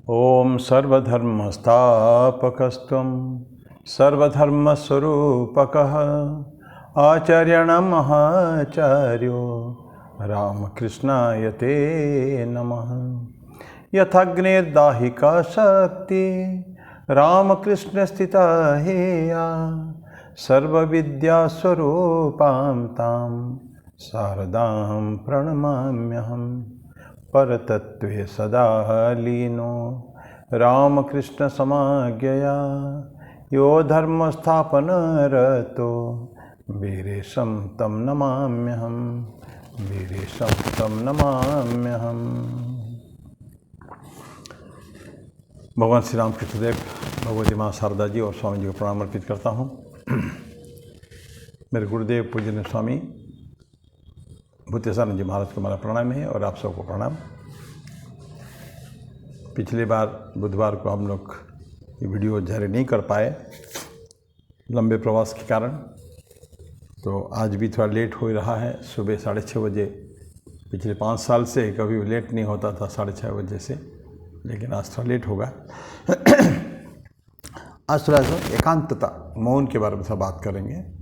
ओम सर्वधर्मस्थापकस्त्वं सर्वधर्मस्वरूपकः आचार्याणां महाचार्यो रामकृष्णाय ते नमः। यथाग्नेर्दाहिका शक्ति रामकृष्णस्थिता हेया सर्वविद्यास्वरूपां तां शारदां प्रणमाम्यहम्। परतत्त्वे सदा लीनो रामकृष्णसमाज्ञया यो धर्मस्थापनरतो वीरेशं तं नमाम्यहम्। वीरेशं तं नमाम्यहम्। भगवान श्री राम कृष्णदेव, भगवती माँ शारदा जी और स्वामी जी को प्रणाम अर्पित करता हूँ। मेरे गुरुदेव पूजनीय स्वामी भूतेशानंद जी महाराज को हमारा प्रणाम है और आप सबको प्रणाम। पिछली बार बुधवार को हम लोग ये वीडियो जारी नहीं कर पाए लंबे प्रवास के कारण, तो आज भी थोड़ा लेट हो रहा है। सुबह 6:30 बजे, पिछले 5 साल से कभी लेट नहीं होता था 6:30 बजे से, लेकिन आज थोड़ा लेट होगा। आज थोड़ा सा एकांतता, मौन के बारे में सब बात करेंगे।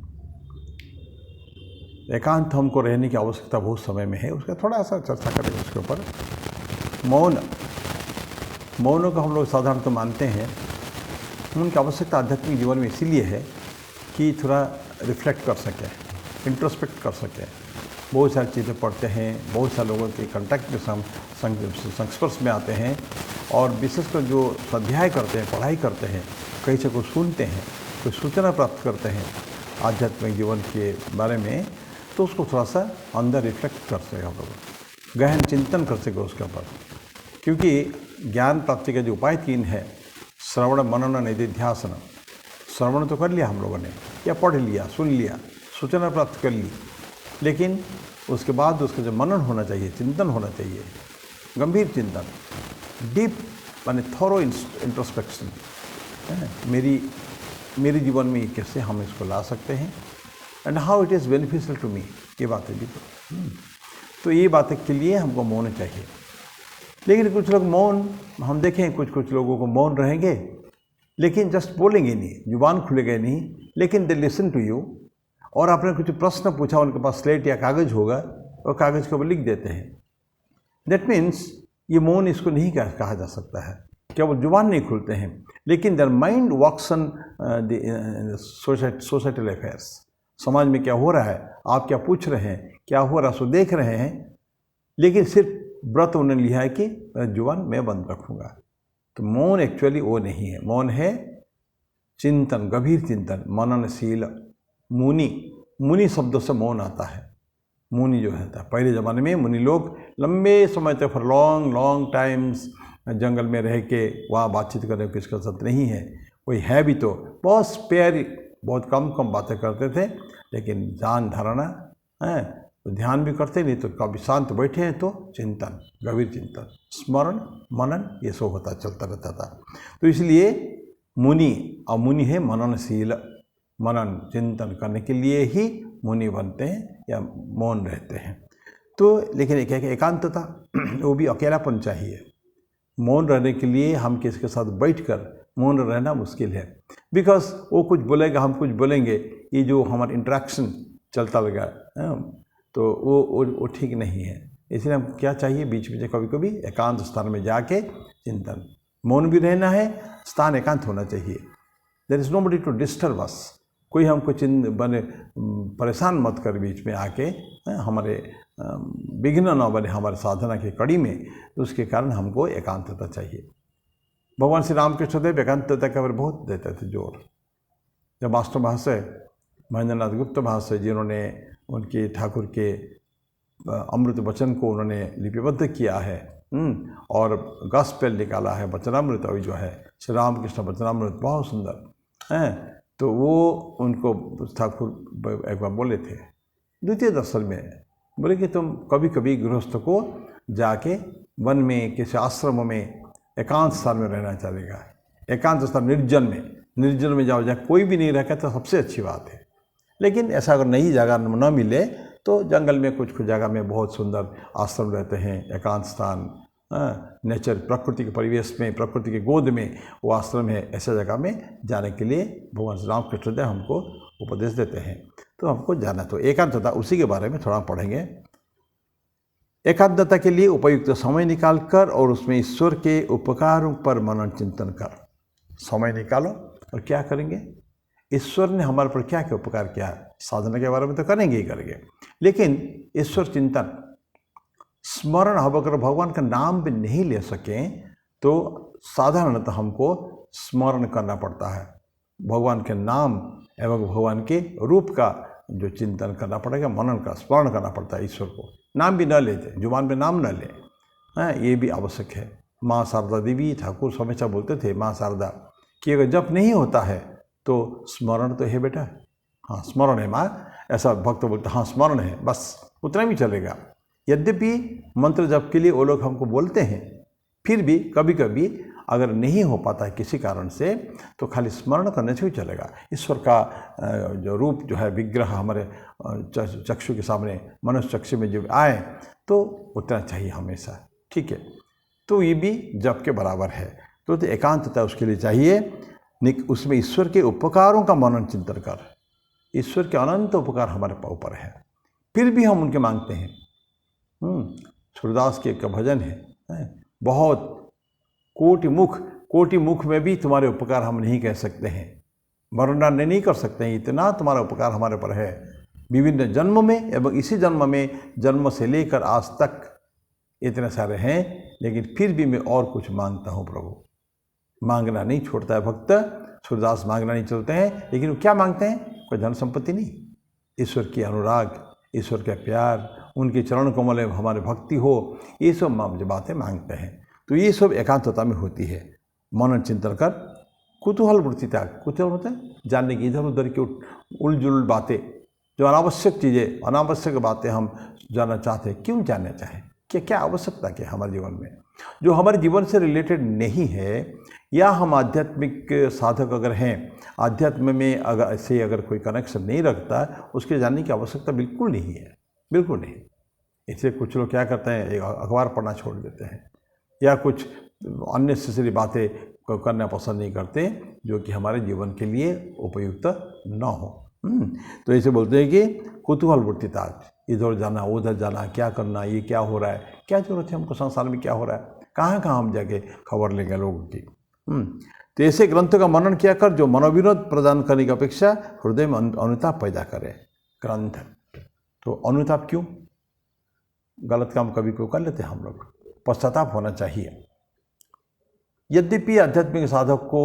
एकांत हमको रहने की आवश्यकता बहुत समय में है, उसका थोड़ा सा चर्चा करेंगे उसके ऊपर। मौनों को हम लोग साधारण तो मानते हैं, उनकी आवश्यकता आध्यात्मिक जीवन में इसीलिए है कि थोड़ा रिफ्लेक्ट कर सकें, इंट्रोस्पेक्ट कर सकें। बहुत सारी चीज़ें पढ़ते हैं, बहुत सारे लोगों के कांटेक्ट में संस्पर्श में आते हैं, और विशेषकर जो स्वाध्याय करते हैं, पढ़ाई करते हैं, कहीं से कुछ सुनते हैं, कोई सूचना प्राप्त करते हैं आध्यात्मिक जीवन के बारे में, तो उसको थोड़ा सा अंदर रिफ्लेक्ट कर सके, हम लोग गहन चिंतन कर सके उसके ऊपर। क्योंकि ज्ञान प्राप्ति के जो उपाय 3 है, श्रवण मनन निधिध्यासन। श्रवण तो कर लिया हम लोगों ने, या पढ़ लिया, सुन लिया, सूचना प्राप्त कर ली, लेकिन उसके बाद उसका जो मनन होना चाहिए, चिंतन होना चाहिए, गंभीर चिंतन, डीप माने थॉरो इंट्रोस्पेक्शन। मेरी जीवन में कैसे हम इसको ला सकते हैं, and how it is beneficial to me, ये बातें भी तो ये बातें के लिए हमको मौन चाहिए। लेकिन कुछ लोग मौन, हम देखें कुछ लोगों को मौन रहेंगे, लेकिन जस्ट बोलेंगे नहीं, जुबान खुलेगा नहीं, लेकिन दे लिसन टू यू। और आपने कुछ प्रश्न पूछा, उनके पास स्लेट या कागज़ होगा, और कागज़ के ऊपर लिख देते हैं। दैट मीन्स ये मौन इसको नहीं कहा जा सकता है, केवल जुबान नहीं खुलते हैं, लेकिन their mind works on societal affairs. समाज में क्या हो रहा है, आप क्या पूछ रहे हैं, क्या हो रहा है, सो देख रहे हैं, लेकिन सिर्फ व्रत उन्होंने लिया है कि जुबान मैं बंद रखूँगा। तो मौन एक्चुअली वो नहीं है, मौन है चिंतन, गंभीर चिंतन, मननशील। मुनि शब्दों से मौन आता है। मुनि जो है था, पहले ज़माने में मुनि लोग लंबे समय तक फॉर लॉन्ग टाइम्स जंगल में रह के वहाँ बातचीत करने की किसका जरूरत नहीं है। कोई है भी तो बहुत स्पेयर, बहुत कम बातें करते थे, लेकिन ध्यान धारणा है तो ध्यान भी करते नहीं, तो कभी शांत बैठे हैं तो चिंतन, गंभीर चिंतन, स्मरण, मनन, ये सब होता चलता रहता था। तो इसलिए मुनि, और मुनि है मननशील, मनन चिंतन करने के लिए ही मुनि बनते हैं या मौन रहते हैं। तो लेकिन एक एकांतता, वो भी अकेलापन चाहिए। मौन रहने के लिए हम किसके साथ बैठकर मौन रहना मुश्किल है, बिकॉज वो कुछ बोलेगा, हम कुछ बोलेंगे, ये जो हमारा इंटरेक्शन चलता लगा तो वो ठीक नहीं है। इसलिए हम क्या चाहिए, बीच बीच कभी कभी एकांत स्थान में जाके चिंतन, मौन भी रहना है, स्थान एकांत होना चाहिए। There is nobody to disturb us. कोई हमको बने परेशान मत कर बीच में आके, हमारे विघ्न न बने हमारे साधना की कड़ी में, तो उसके कारण हमको एकांतता चाहिए। भगवान श्री रामकृष्ण देव एकांतता के ऊपर बहुत देते थे जोर। जब मास्टर महाशय महेंद्रनाथ गुप्त महाशय जिन्होंने उनके ठाकुर के अमृत वचन को उन्होंने लिपिबद्ध किया है, और गॉस्पेल निकाला है, वचनामृत अभी जो है श्री रामकृष्ण वचनामृत, बहुत सुंदर है। तो वो उनको ठाकुर एक बार बोले थे, द्वितीय दर्शन में बोले कि तुम कभी कभी गृहस्थ को जाके वन में, किसी आश्रम में, एकांत स्थान में रहना चलेगा। एकांत स्थान निर्जन में जाओ, जहाँ कोई भी नहीं रखा तो सबसे अच्छी बात है। लेकिन ऐसा अगर नई जगह न मिले तो जंगल में कुछ जगह में बहुत सुंदर आश्रम रहते हैं, एकांत स्थान, नेचर, प्रकृति के परिवेश में, प्रकृति के गोद में वो आश्रम है, ऐसे जगह में जाने के लिए भगवान श्री राम कृष्णदेव हमको उपदेश देते हैं। तो हमको जाना, तो एकांतता उसी के बारे में थोड़ा पढ़ेंगे। एकांतता के लिए उपयुक्त समय निकालकर और उसमें ईश्वर के उपकारों पर मनन चिंतन कर। समय निकालो और क्या करेंगे, ईश्वर ने हमारे पर क्या क्या उपकार किया, साधना के बारे में तो करेंगे ही करेंगे, लेकिन ईश्वर चिंतन, स्मरण हम अगर भगवान का नाम भी नहीं ले सकें तो साधारणतः हमको स्मरण करना पड़ता है, भगवान के नाम एवं भगवान के रूप का जो चिंतन करना पड़ेगा, मनन का, स्मरण करना पड़ता है ईश्वर को। नाम भी न लेते, जुबान पे नाम न ले, ये भी आवश्यक है। माँ शारदा देवी ठाकुर हमेशा बोलते थे, माँ शारदा, कि अगर जप नहीं होता है तो स्मरण तो है बेटा, हाँ स्मरण है माँ, ऐसा भक्त बोलते, हाँ स्मरण है, बस उतना भी चलेगा। यद्यपि मंत्र जप के लिए वो लोग हमको बोलते हैं, फिर भी कभी कभी अगर नहीं हो पाता है किसी कारण से तो खाली स्मरण करने से भी चलेगा। ईश्वर का जो रूप जो है, विग्रह हमारे चक्षु के सामने, मनुष्य चक्षु में जब आए तो उतना चाहिए हमेशा, ठीक है। तो ये भी जप के बराबर है। तो एकांतता उसके लिए चाहिए, उसमें ईश्वर के उपकारों का मनन चिंतन कर। ईश्वर के अनंत उपकार हमारे ऊपर है, फिर भी हम उनके मांगते हैं। सूरदास के एक भजन है, बहुत कोटि मुख में भी तुम्हारे उपकार हम नहीं कह सकते हैं, वर्णन नहीं कर सकते हैं, इतना तुम्हारा उपकार हमारे पर है। विभिन्न जन्म में एवं इसी जन्म में, जन्म से लेकर आज तक इतने सारे हैं, लेकिन फिर भी मैं और कुछ मांगता हूँ प्रभु। मांगना नहीं छोड़ता है भक्त, सूरदास मांगना नहीं छोड़ते हैं, लेकिन वो क्या मांगते हैं, कोई धन संपत्ति नहीं, ईश्वर की अनुराग, ईश्वर का प्यार, उनके चरण कमल में हमारे भक्ति हो, ये सब बातें मांगते हैं। तो ये सब एकांतता में होती है। मनन चिंतन कर, कुतूहल वृत्ति त्याग, कुतूहल होता है जानने की, इधर उधर की उलझुल बातें, जो अनावश्यक चीज़ें, अनावश्यक बातें हम जानना चाहते हैं, क्यों जानना चाहें, क्या आवश्यकता क्या हमारे जीवन में, जो हमारे जीवन से रिलेटेड नहीं है, या हम आध्यात्मिक साधक अगर हैं, आध्यात्म में अगर ऐसे अगर कोई कनेक्शन नहीं रखता, उसके जानने की आवश्यकता बिल्कुल नहीं है, बिल्कुल नहीं। इसलिए कुछ लोग क्या करते हैं, एक अखबार पढ़ना छोड़ देते हैं, या कुछ अननेसेसरी बातें करना पसंद नहीं करते जो कि हमारे जीवन के लिए उपयुक्त न हो। तो ऐसे बोलते हैं कि कुतूहल वृत्ति त्याग, इधर जाना उधर जाना, क्या करना, ये क्या हो रहा है, क्या जरूरत है हमको, संसार में क्या हो रहा है, कहाँ कहाँ हम जाके खबर लेंगे लोगों की। तो ऐसे ग्रंथों का मनन किया कर जो मनोविनोद प्रदान करने की अपेक्षा हृदय में अनुताप पैदा करे। ग्रंथ तो अनुताप क्यों, गलत काम कभी कोई कर लेते हैं हम लोग, पश्चाताप होना चाहिए। यद्यपि आध्यात्मिक साधक को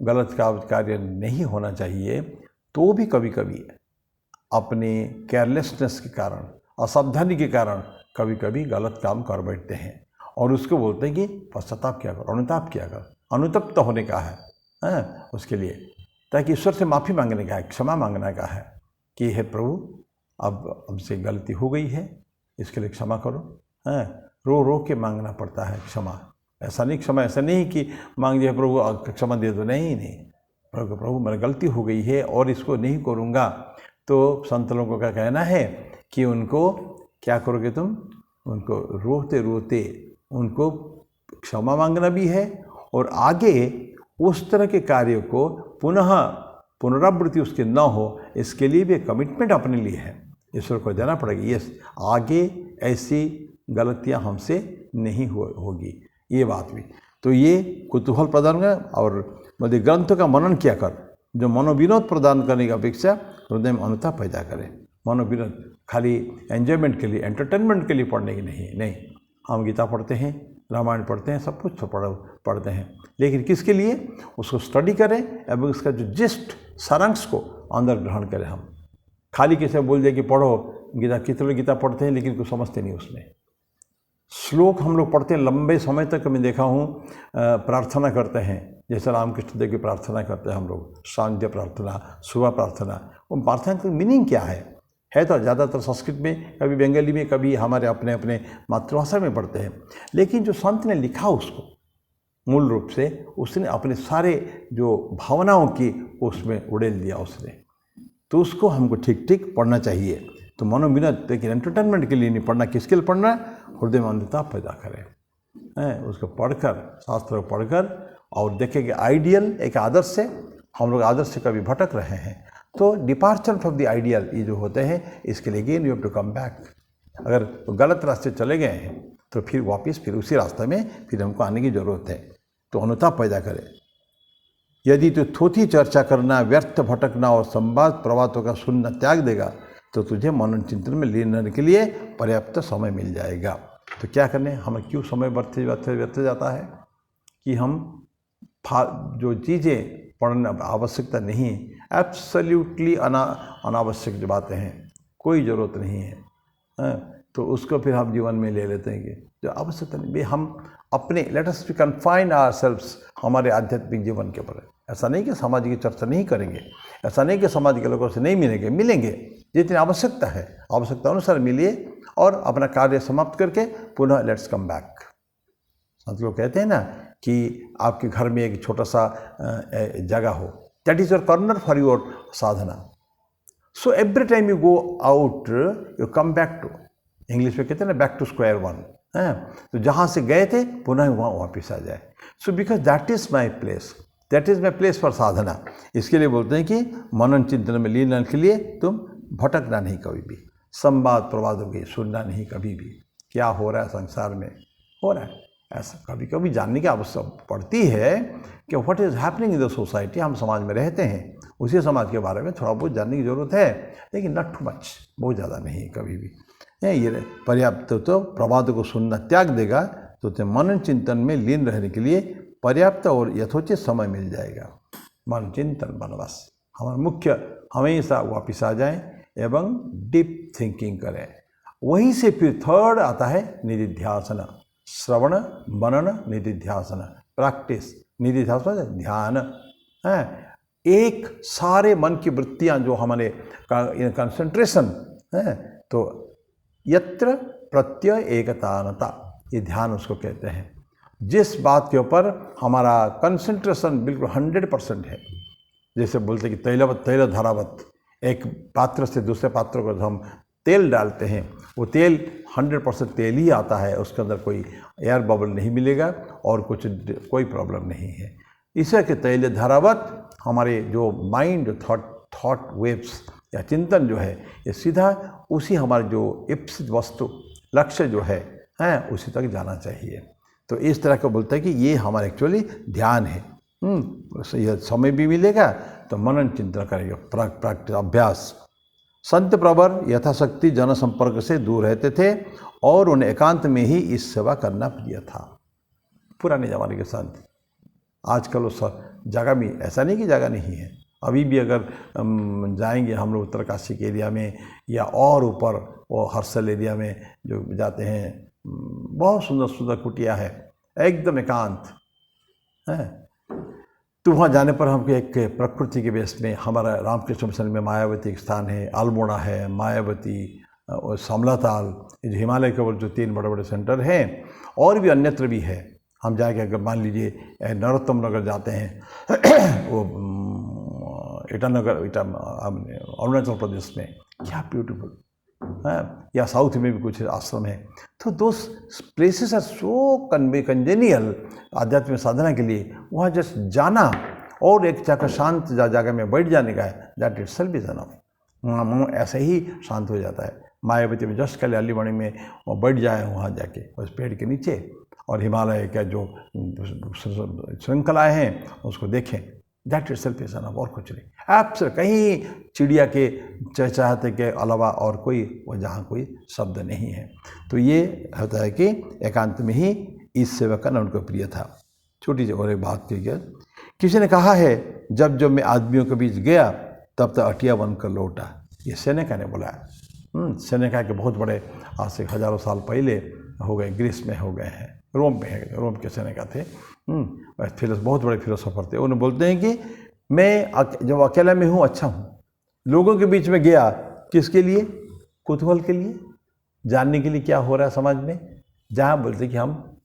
गलत कार्य नहीं होना चाहिए, तो भी कभी कभी अपने केयरलेसनेस के कारण, असावधानी के कारण कभी कभी गलत काम कर बैठते हैं, और उसको बोलते हैं कि पश्चाताप क्या कर, अनुताप क्या कर, अनुतप्त होने का है उसके लिए, ताकि ईश्वर से माफ़ी मांगने का है, क्षमा मांगने का है कि हे प्रभु अब हमसे गलती हो गई है, इसके लिए क्षमा करो। रो रो के मांगना पड़ता है क्षमा, ऐसा नहीं क्षमा, ऐसा नहीं कि मांग दिया प्रभु क्षमा दे दो, नहीं, प्रभु मेरी गलती हो गई है और इसको नहीं करूँगा। तो संत लोगों का कहना है कि उनको क्या करोगे तुम, उनको रोते रोते उनको क्षमा मांगना भी है, और आगे उस तरह के कार्य को पुनरावृत्ति उसके न हो, इसके लिए भी कमिटमेंट अपने लिए है, ईश्वर को देना पड़ेगा। ये आगे ऐसी गलतियां हमसे नहीं होगी, ये बात भी। तो ये कुतूहल प्रदान कर, और ग्रंथों का मनन किया कर जो मनोविनोद प्रदान करने की अपेक्षा हृदय में अनुताप पैदा करे। मनोविनोद खाली एंजॉयमेंट के लिए, एंटरटेनमेंट के लिए पढ़ने की नहीं। हम गीता पढ़ते हैं, रामायण पढ़ते हैं, सब कुछ पढ़ते हैं, लेकिन किसके लिए, उसको स्टडी करें एवं उसका जो जिस्ट सारांश को अंदर ग्रहण करें। हम खाली किसी बोल दे कि पढ़ो गीता, कितने लोग गीता पढ़ते हैं लेकिन कुछ समझते नहीं उसमें। श्लोक हम लोग पढ़ते हैं लंबे समय तक, मैं देखा हूँ प्रार्थना करते हैं, जैसे रामकृष्ण देव की प्रार्थना करते हैं हम लोग, सांध्य प्रार्थना, सुबह प्रार्थना। वो प्रार्थना का मीनिंग क्या है तो ज़्यादातर संस्कृत में, कभी बंगाली में, कभी हमारे अपने अपने मातृभाषा में पढ़ते हैं, लेकिन जो संत ने लिखा उसको मूल रूप से, उसने अपने सारे जो भावनाओं की उसमें उड़ेल दिया उसने। तो उसको हमको ठीक ठीक पढ़ना चाहिए। तो मनोविनोद, लेकिन एंटरटेनमेंट के लिए नहीं पढ़ना, किसके लिए पढ़ना, हृदय में अनुताप पैदा करें। हैं, उसको पढ़कर, शास्त्र को पढ़कर और देखेंगे आइडियल एक आदर्श से, हम लोग आदर्श से कभी भटक रहे हैं, तो डिपार्चर फ्रॉम द आइडियल ये जो होते हैं, इसके लिए again you have to come back. अगर गलत रास्ते चले गए हैं तो फिर वापस फिर उसी रास्ते में फिर हमको आने की ज़रूरत है, तो अनुताप पैदा करें। यदि तू थोथी चर्चा करना, व्यर्थ भटकना और संवाद प्रवादों का सुनना त्याग देगा तो तुझे मनन चिंतन में लीन रहने के लिए पर्याप्त समय मिल जाएगा। तो क्या करने, हमें क्यों समय व्यर्थ जाता है कि हम जो चीज़ें पढ़ना आवश्यकता नहीं है, एब्सोल्युटली अनावश्यक जो बातें हैं, कोई ज़रूरत नहीं है, तो उसको फिर हम जीवन में ले लेते हैं कि जो आवश्यकता नहीं। हम अपने let us B confine ourselves हमारे आध्यात्मिक जीवन के ऊपर। ऐसा नहीं कि समाज की चर्चा नहीं करेंगे, ऐसा नहीं कि समाज के लोगों से नहीं मिलेंगे, जितनी आवश्यकता है आवश्यकता अनुसार मिलिए और अपना कार्य समाप्त करके पुनः लेट्स कम बैक। संत लोग कहते हैं ना कि आपके घर में एक छोटा सा जगह हो, that is your corner for your sadhana. So every time you go out you come back to, English में कहते हैं ना बैक टू स्क्वायर वन, है, तो जहाँ से गए थे पुनः वहाँ वापस आ जाए। So because that is my place, that is my place for sadhana. इसके लिए बोलते हैं कि मनन चिंतन में लीन रहने के लिए तुम भटकना नहीं कभी भी, संवाद प्रवादों की सुनना नहीं कभी भी, क्या हो रहा है संसार में हो रहा है, ऐसा कभी कभी जानने की आवश्यकता पड़ती है कि what is happening in the society. हम समाज में रहते हैं, उसी समाज के बारे में थोड़ा बहुत जानने की ज़रूरत है, लेकिन नॉट टू मच, बहुत ज़्यादा नहीं कभी भी। ये पर्याप्त तो प्रवाद को सुनना त्याग देगा तो ते मनन चिंतन में लीन रहने के लिए पर्याप्त और यथोचित समय मिल जाएगा। मन चिंतन बनवास हमारा मुख्य हमेशा वापिस आ जाएं एवं डीप थिंकिंग करें। वहीं से फिर थर्ड आता है निधिध्यासन, श्रवण मनन निधिध्यासन, प्रैक्टिस। निधिध्यासन ध्यान है, एक सारे मन की वृत्तियाँ जो हमारे कंसंट्रेशन है, तो यत्र प्रत्यय एकतानता, ये ध्यान उसको कहते हैं। जिस बात के ऊपर हमारा कंसंट्रेशन बिल्कुल 100% है, जैसे बोलते कि तैलवत तैल धारावत, एक पात्र से दूसरे पात्र को हम तेल डालते हैं, वो तेल 100% तेल ही आता है, उसके अंदर कोई एयर बबल नहीं मिलेगा और कोई प्रॉब्लम नहीं है। इसे के तैल धारावत हमारे जो माइंड थॉट वेव्स या चिंतन जो है, ये सीधा उसी हमारे जो इप्सित वस्तु लक्ष्य जो है उसी तक जाना चाहिए। तो इस तरह का बोलता है कि ये हमारा एक्चुअली ध्यान है। यह समय भी मिलेगा तो मनन चिंतन करेंगे, प्रैक्टिस अभ्यास। संत प्रवर यथाशक्ति जन संपर्क से दूर रहते थे और उन्हें एकांत में ही इस सेवा करना प्रिय था। पुराने ज़माने के संत, आजकल उस जगह भी ऐसा नहीं कि जगह नहीं है, अभी भी अगर जाएंगे हम लोग उत्तरकाशी के एरिया में या और ऊपर वो हर्षल एरिया में जो जाते हैं, बहुत सुंदर सुंदर कुटिया है, एकदम एकांत है। तो वहाँ जाने पर हमको एक प्रकृति के बेस में हमारा रामकृष्ण मिशन में मायावती एक स्थान है, अल्मोड़ा है, मायावती और समलाताल, ये जो हिमालय के ऊपर जो 3 बड़े बड़े सेंटर हैं, और भी अन्यत्र भी है। हम जाके अगर मान लीजिए नरोत्तम नगर जाते हैं वो ईटानगर अरुणाचल प्रदेश में, क्या ब्यूटीफुल है, या साउथ में भी कुछ आश्रम है। तो दो प्लेसेस आर सो कंजेनियल आध्यात्मिक साधना के लिए। वहाँ जस्ट जाना और एक जगह शांत जगह में बैठ जाने का है, दैट इटसेल्फ इज एनफ। मन ऐसे ही शांत हो जाता है। मायावती में जस्ट कल अलीमणि में वो बैठ जाए वहाँ जाके उस पेड़ के नीचे, और हिमालय का जो श्रृंखलाएँ हैं उसको देखें, दैट इटसेल्फ इज एनफ, और कुछ नहीं। एप्स कहीं चिड़िया के चहचहाते के अलावा और कोई जहाँ कोई शब्द नहीं है। तो ये होता है कि एकांत में ही इस सेवा करना उनको प्रिय था। छोटी सी और एक बात थी, किसी ने कहा है जब जब मैं आदमियों के बीच गया तब तक अटिया बनकर लौटा। ये सेनेका ने बोला है। सेनेका के बहुत बड़े आज से हजारों साल पहले हो गए, ग्रीस में हो गए हैं, रोम में है, रोम के सेनेका थे। बहुत बड़े फिलोसोफर थे। उन्हें बोलते हैं कि मैं जब अकेला में हूँ अच्छा हूँ, लोगों के बीच में गया किसके लिए? कुतूहल के लिए, जानने के लिए क्या हो रहा है समाज में। जहाँ बोलते कि हम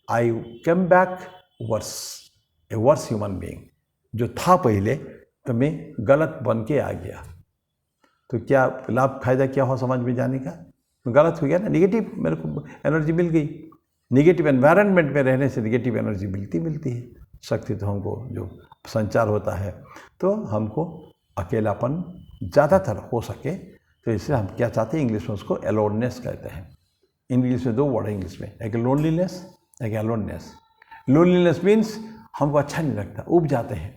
आई कम बैक वर्स, ए वर्स ह्यूमन बीइंग, जो था पहले तो मैं गलत बन के आ गया। तो क्या लाभ फायदा क्या हुआ समाज में जाने का? तो गलत हो गया ना, निगेटिव मेरे को एनर्जी मिल गई। निगेटिव एनवायरनमेंट में रहने से निगेटिव एनर्जी मिलती है, शक्ति तो हमको जो संचार होता है, तो हमको अकेलापन ज़्यादातर हो सके तो इसलिए हम क्या चाहते हैं, इंग्लिश में उसको अलोननेस कहते हैं। इंग्लिश में 2 वर्ड है इंग्लिश में, एक लोनलीनेस, एक अलोननेस। लोनलीनेस मीन्स हमको अच्छा नहीं लगता, ऊब जाते हैं,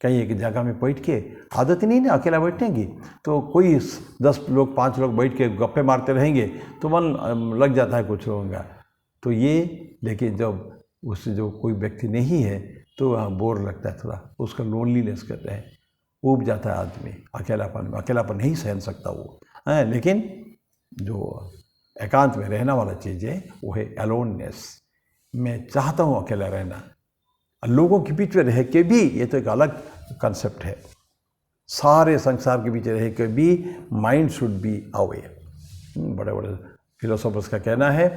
कहीं एक जगह में बैठ के, आदत ही नहीं ना अकेला बैठने की, तो कोई 10 लोग 5 लोग बैठ के गप्पे मारते रहेंगे तो मन लग जाता है कुछ लोगों का, तो ये, लेकिन जब उससे जो कोई व्यक्ति नहीं है तो वहाँ बोर लगता है थोड़ा, उसका लोनलीनेस कहते हैं, ऊब जाता है आदमी अकेलापन में, अकेलापन नहीं सहन सकता वो है। लेकिन जो एकांत में रहना वाला चीज़ है वो है अलोननेस। मैं चाहता हूँ अकेला रहना, लोगों के बीच में रह के भी, ये तो एक अलग कंसेप्ट है, सारे संसार के बीच रह के भी माइंड शुड बी अवे। बड़े बड़े फिलोसोफर्स का कहना है,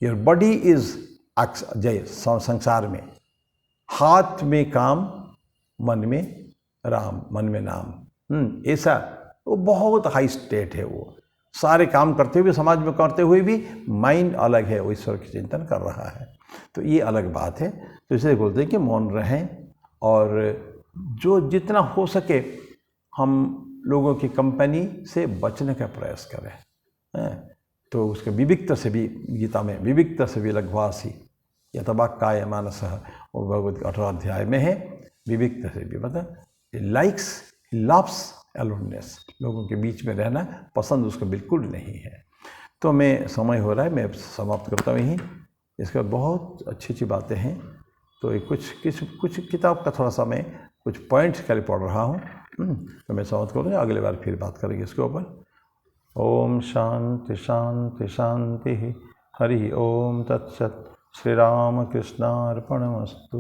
योर बॉडी इज जय संसार में, हाथ में काम, मन में राम, मन में नाम, ऐसा वो बहुत हाई स्टेट है। वो सारे काम करते हुए, समाज में करते हुए भी माइंड अलग है, वो ईश्वर की चिंतन कर रहा है, तो ये अलग बात है। तो इसलिए बोलते हैं कि मौन रहें और जो जितना हो सके हम लोगों की कंपनी से बचने का प्रयास करें। तो उसके विविक्त से भी, गीता में विविक्त से भी लघ्वासी यतवाक्काय मानसः, और भगवत 18 अध्याय में है, विविक्त से भी मतलब लाइक्स लव्स अलोननेस, लोगों के बीच में रहना पसंद उसको बिल्कुल नहीं है। तो मैं, समय हो रहा है, मैं समाप्त करता हूँ यहीं। इसका बहुत अच्छी अच्छी बातें हैं, तो ये कुछ किताब का थोड़ा सा मैं कुछ पॉइंट्स खाली पढ़ रहा हूँ, तो मैं समाप्त करूँगा, अगले बार फिर बात करेंगे इसके ऊपर। ओम शांति शांति शांति, हरि ओम तत्सत। श्री राम कृष्णार्पणमस्तु।